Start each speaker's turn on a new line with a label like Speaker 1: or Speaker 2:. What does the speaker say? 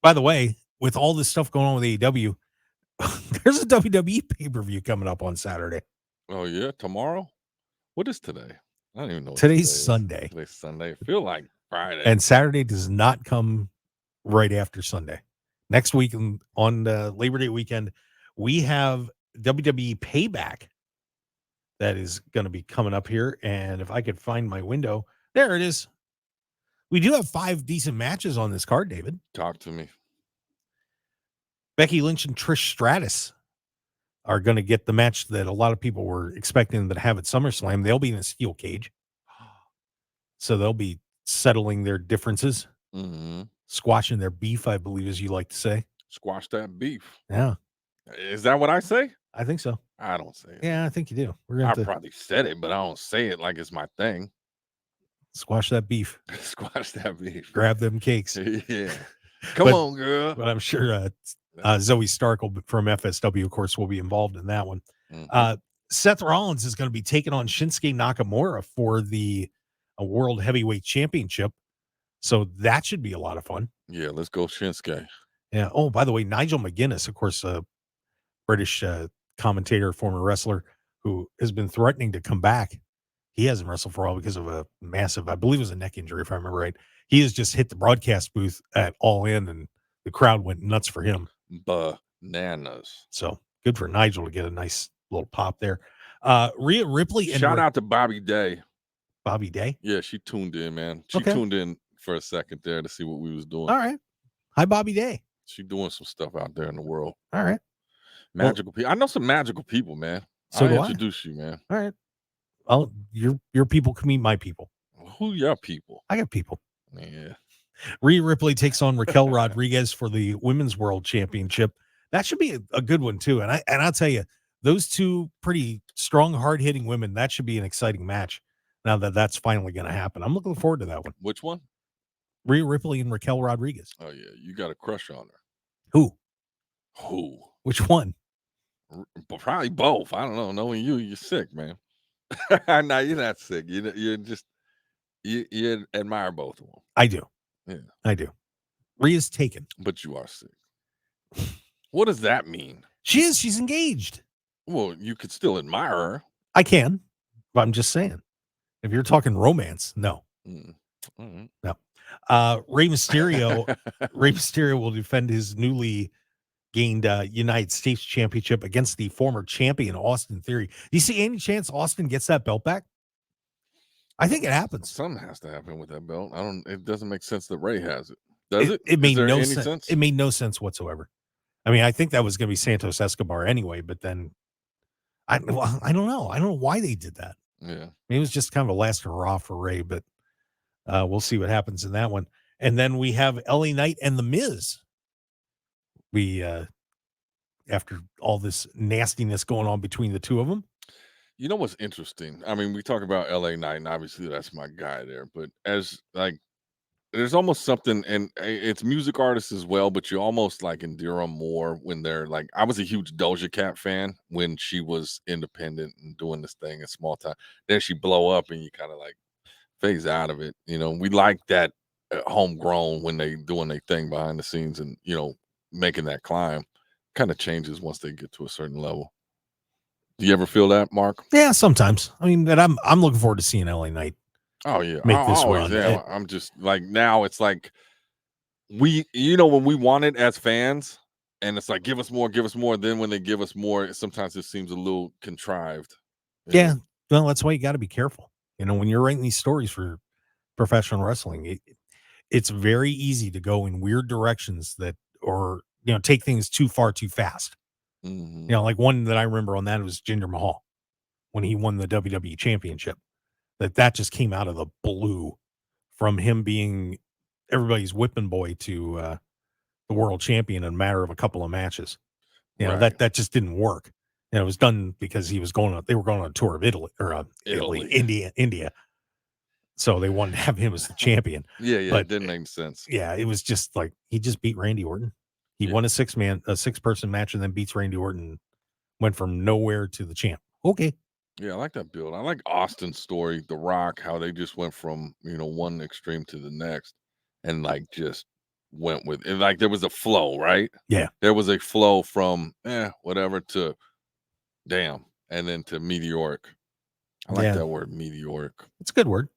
Speaker 1: By the way, with all this stuff going on with AEW, there's a WWE pay-per-view coming up on Saturday.
Speaker 2: Oh yeah, tomorrow. What is today? I don't even know what
Speaker 1: Today's
Speaker 2: today is.
Speaker 1: Sunday,
Speaker 2: Today's Sunday. I feel like Friday.
Speaker 1: and Saturday does not come right after Sunday. Next week on Labor Day weekend, we have WWE Payback that is going to be coming up here. And if I could find my window, there it is. We do have 5 decent matches on this card, David.
Speaker 2: Talk to me.
Speaker 1: Becky Lynch and Trish Stratus are going to get the match that a lot of people were expecting to have at SummerSlam. They'll be in a steel cage. So they'll be settling their differences, squashing their beef, I believe, as you like to say.
Speaker 2: Squash that beef.
Speaker 1: Yeah.
Speaker 2: Is that what I say?
Speaker 1: I think so.
Speaker 2: I don't say it.
Speaker 1: Yeah, I think you do. We're
Speaker 2: I
Speaker 1: going to
Speaker 2: probably said it, but I don't say it like it's my thing.
Speaker 1: squash that beef.
Speaker 2: Squash that beef.
Speaker 1: Grab them cakes.
Speaker 2: Yeah. Come on, girl.
Speaker 1: But I'm sure Zoe Stark from FSW, of course, will be involved in that one. Seth Rollins is going to be taking on Shinsuke Nakamura for the World Heavyweight Championship. So that should be a lot of fun.
Speaker 2: Yeah, let's go Shinsuke.
Speaker 1: Yeah. Oh, by the way, Nigel McGuinness, of course, British commentator, former wrestler, who has been threatening to come back. He hasn't wrestled for a while because of a massive, I believe it was a neck injury, if I remember right. He has just hit the broadcast booth at All In, and the crowd went nuts for him.
Speaker 2: Bananas.
Speaker 1: So good for Nigel to get a nice little pop there. Rhea Ripley and
Speaker 2: shout out to Bobby Day.
Speaker 1: Bobby Day?
Speaker 2: Yeah, she tuned in, man. She tuned in for a second there to see what we was doing.
Speaker 1: All right. Hi, Bobby Day.
Speaker 2: She doing some stuff out there in the world.
Speaker 1: All right.
Speaker 2: Magical people. I know some magical people, man.
Speaker 1: So
Speaker 2: I'll introduce you, man.
Speaker 1: All right. Well, your people can meet my people.
Speaker 2: Who your people?
Speaker 1: I got people.
Speaker 2: Yeah.
Speaker 1: Rhea Ripley takes on Raquel Rodriguez for the Women's World Championship. That should be a good one too. And I'll tell you, those two pretty strong, hard-hitting women, that should be an exciting match. Now that's finally going to happen. I'm looking forward to that one.
Speaker 2: Which one?
Speaker 1: Rhea Ripley and Raquel Rodriguez.
Speaker 2: Oh yeah, you got a crush on her.
Speaker 1: Who? Which one?
Speaker 2: Probably both. I don't know. Knowing you're sick, man. No, you're not sick. You're just you admire both of them.
Speaker 1: I do.
Speaker 2: Yeah,
Speaker 1: I do. Rhea's taken,
Speaker 2: but you are sick. What does that mean?
Speaker 1: She's engaged.
Speaker 2: Well, you could still admire her.
Speaker 1: I can, but I'm just saying. If you're talking romance, no.
Speaker 2: Mm-hmm.
Speaker 1: No. Rey Mysterio will defend his newly gained United States Championship against the former champion Austin Theory. Do you see any chance Austin gets that belt back? I think it happens.
Speaker 2: Something has to happen with that belt. It doesn't make sense that Rey has it. Does it?
Speaker 1: It made no sense. It made no sense whatsoever. I mean, I think that was going to be Santos Escobar anyway, but then I don't know. I don't know why they did that.
Speaker 2: Yeah.
Speaker 1: It was just kind of a last hurrah for Rey, but we'll see what happens in that one. And then we have LA Knight and The Miz. We, after all this nastiness going on between the two of them.
Speaker 2: You know what's interesting? I mean, we talk about LA Knight, and obviously that's my guy there, but as like, there's almost something, and it's music artists as well, but you almost like endear them more when they're like, I was a huge Doja Cat fan when she was independent and doing this thing in small time. Then she blow up and you kind of like phase out of it. You know, we like that homegrown when they doing their thing behind the scenes and, you know, making that climb. Kind of changes once they get to a certain level. Do you ever feel that, Mark?
Speaker 1: Yeah, sometimes. I mean, but I'm looking forward to seeing LA Knight.
Speaker 2: Oh yeah,
Speaker 1: make this run.
Speaker 2: Yeah, I'm just like now. It's like when we want it as fans, and it's like give us more. Then when they give us more, sometimes it seems a little contrived.
Speaker 1: Yeah, well, that's why you got to be careful. You know, when you're writing these stories for professional wrestling, it's very easy to go in weird directions or take things too far too fast.
Speaker 2: Mm-hmm.
Speaker 1: You know, like one that I remember on that was Jinder Mahal when he won the WWE Championship. That just came out of the blue from him being everybody's whipping boy to the world champion in a matter of a couple of matches. You know, that just didn't work. And it was done because they were going on a tour of Italy. India. So they wanted to have him as the champion.
Speaker 2: Yeah, but it didn't make sense.
Speaker 1: Yeah, it was just like he just beat Randy Orton. He won a 6-person match and then beats Randy Orton. Went from nowhere to the champ. Okay.
Speaker 2: Yeah, I like that build. I like Austin's story, The Rock, how they just went from, one extreme to the next and like just went with it. Like there was a flow, right?
Speaker 1: Yeah.
Speaker 2: There was a flow from whatever to damn, and then to meteoric. I like
Speaker 1: Yeah.
Speaker 2: that word, meteoric.
Speaker 1: It's a good word.